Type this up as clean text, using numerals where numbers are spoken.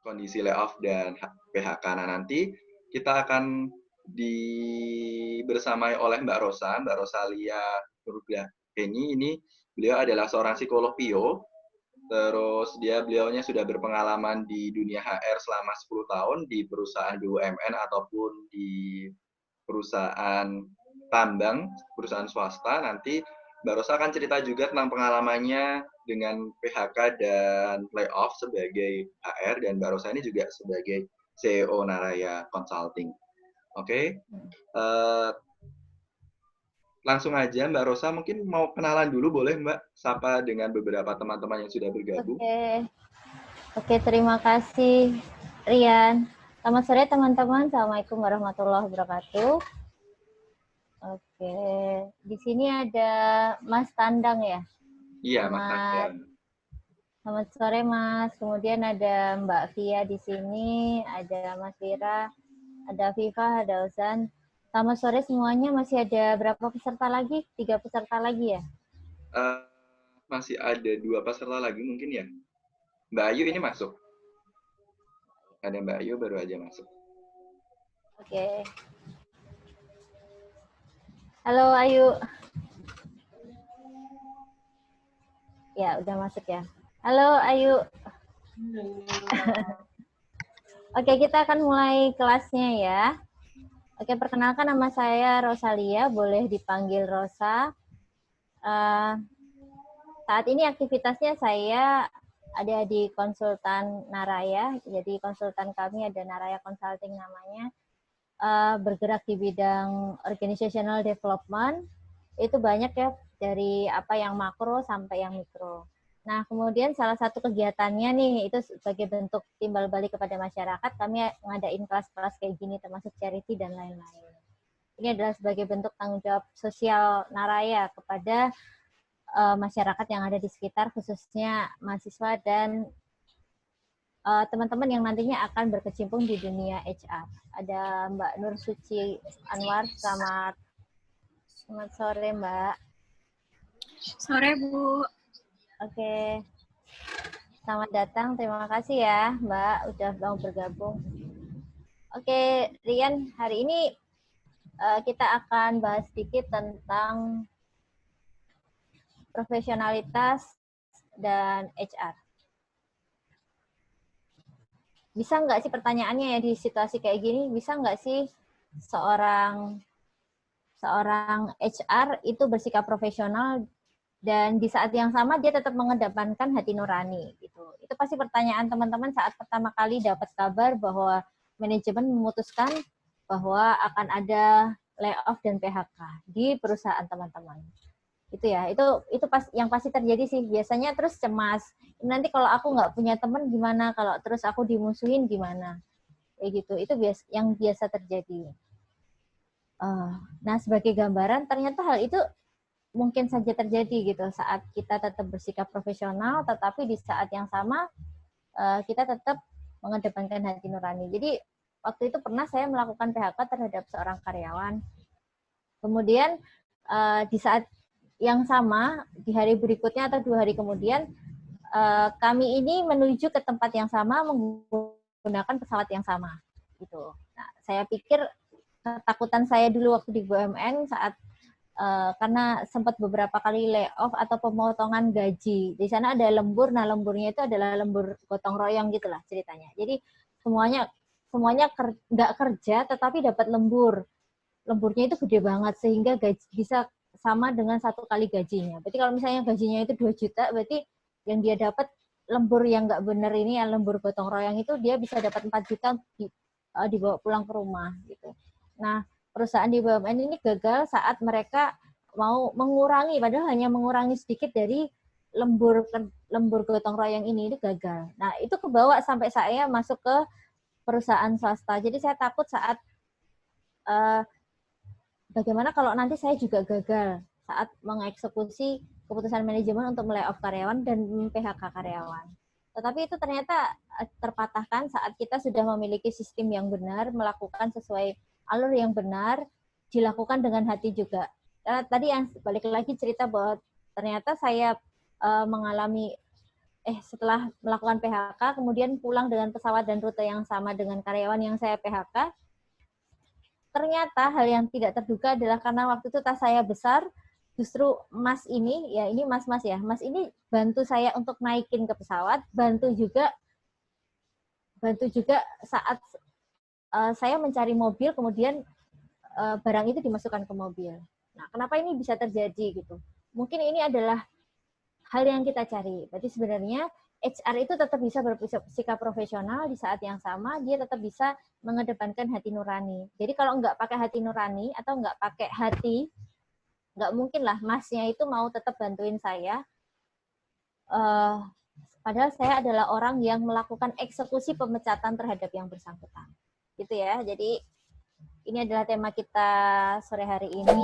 kondisi layoff dan PHK. Nah, nanti kita akan bersamai oleh Mbak Rosalia Nurgaheni. Ini beliau adalah seorang psikolog PIO, terus beliaunya sudah berpengalaman di dunia HR selama 10 tahun di perusahaan BUMN ataupun di perusahaan tambang, perusahaan swasta. Nanti Mbak Rosa akan cerita juga tentang pengalamannya dengan PHK dan layoff sebagai HR, dan Mbak Rosa ini juga sebagai CEO Naraya Consulting. Oke. Langsung aja Mbak Rosa, mungkin mau kenalan dulu boleh Mbak? Sapa dengan beberapa teman-teman yang sudah bergabung. Oke, terima kasih Rian. Selamat sore teman-teman. Assalamualaikum warahmatullahi wabarakatuh. Oke, di sini ada Mas Tandang ya? Iya, Mas Tandang. Selamat sore Mas. Kemudian ada Mbak Via di sini, ada Mas Vira, ada Viva, ada Ozan. Selamat sore semuanya. Masih ada berapa peserta lagi? 3 peserta lagi ya? Masih ada 2 peserta lagi mungkin ya. Mbak Ayu ini masuk. Ada Mbak Ayu baru aja masuk. Oke. Halo Ayu. Ya, udah masuk ya. Halo Ayu. Oke, kita akan mulai kelasnya ya. Oke, perkenalkan nama saya Rosalia, boleh dipanggil Rosa. Saat ini aktivitasnya saya ada di konsultan Naraya, jadi konsultan kami ada Naraya Consulting namanya, bergerak di bidang organizational development, itu banyak ya, dari apa yang makro sampai yang mikro. Nah, kemudian salah satu kegiatannya nih, itu sebagai bentuk timbal balik kepada masyarakat, kami ngadain kelas-kelas kayak gini, termasuk charity dan lain-lain. Ini adalah sebagai bentuk tanggung jawab sosial Naraya kepada masyarakat yang ada di sekitar, khususnya mahasiswa dan teman-teman yang nantinya akan berkecimpung di dunia HR. Ada Mbak Nur Suci Anwar, selamat sore Mbak. Sore Bu. Oke, selamat datang, terima kasih ya Mbak udah mau bergabung. Oke, Rian, hari ini kita akan bahas sedikit tentang profesionalitas dan HR. Bisa nggak sih pertanyaannya ya di situasi kayak gini, bisa nggak sih seorang HR itu bersikap profesional dan di saat yang sama dia tetap mengedepankan hati nurani gitu. Itu pasti pertanyaan teman-teman saat pertama kali dapat kabar bahwa manajemen memutuskan bahwa akan ada layoff dan PHK di perusahaan teman-teman. Itu ya, itu yang pasti terjadi sih biasanya. Terus cemas, nanti kalau aku nggak punya teman gimana, kalau terus aku dimusuhin gimana, kayak gitu. Itu yang biasa terjadi. Nah, sebagai gambaran ternyata hal itu mungkin saja terjadi gitu saat kita tetap bersikap profesional, tetapi di saat yang sama kita tetap mengedepankan hati nurani. Jadi waktu itu pernah saya melakukan PHK terhadap seorang karyawan. Kemudian di saat yang sama, di hari berikutnya atau 2 hari kemudian, kami ini menuju ke tempat yang sama menggunakan pesawat yang sama. Gitu. Nah, saya pikir ketakutan saya dulu waktu di BUMN saat karena sempat beberapa kali layoff atau pemotongan gaji. Di sana ada lembur, nah lemburnya itu adalah lembur gotong royong gitulah ceritanya. Jadi semuanya nggak kerja tetapi dapat lembur. Lemburnya itu gede banget sehingga gaji bisa sama dengan 1 kali gajinya. Berarti kalau misalnya gajinya itu 2 juta, berarti yang dia dapat lembur yang nggak benar ini, yang lembur gotong royong itu dia bisa dapat 4 juta dibawa pulang ke rumah gitu. Nah, perusahaan di BUMN ini gagal saat mereka mau mengurangi, padahal hanya mengurangi sedikit dari lembur gotong royong ini, itu gagal. Nah, itu kebawa sampai saya masuk ke perusahaan swasta. Jadi saya takut saat bagaimana kalau nanti saya juga gagal saat mengeksekusi keputusan manajemen untuk melayoff karyawan dan PHK karyawan. Tetapi itu ternyata terpatahkan saat kita sudah memiliki sistem yang benar, melakukan sesuai alur yang benar, dilakukan dengan hati juga. Tadi yang balik lagi cerita bahwa ternyata saya mengalami setelah melakukan PHK, kemudian pulang dengan pesawat dan rute yang sama dengan karyawan yang saya PHK. Ternyata hal yang tidak terduga adalah karena waktu itu tas saya besar, justru Mas ini, ya ini Mas-Mas ya, Mas ini bantu saya untuk naikin ke pesawat, bantu juga saat saya mencari mobil, kemudian barang itu dimasukkan ke mobil. Nah, kenapa ini bisa terjadi gitu? Mungkin ini adalah hal yang kita cari. Berarti sebenarnya HR itu tetap bisa bersikap profesional, di saat yang sama dia tetap bisa mengedepankan hati nurani. Jadi kalau nggak pakai hati nurani atau nggak pakai hati, nggak mungkin lah Masnya itu mau tetap bantuin saya. Padahal saya adalah orang yang melakukan eksekusi pemecatan terhadap yang bersangkutan. Gitu ya. Jadi ini adalah tema kita sore hari ini.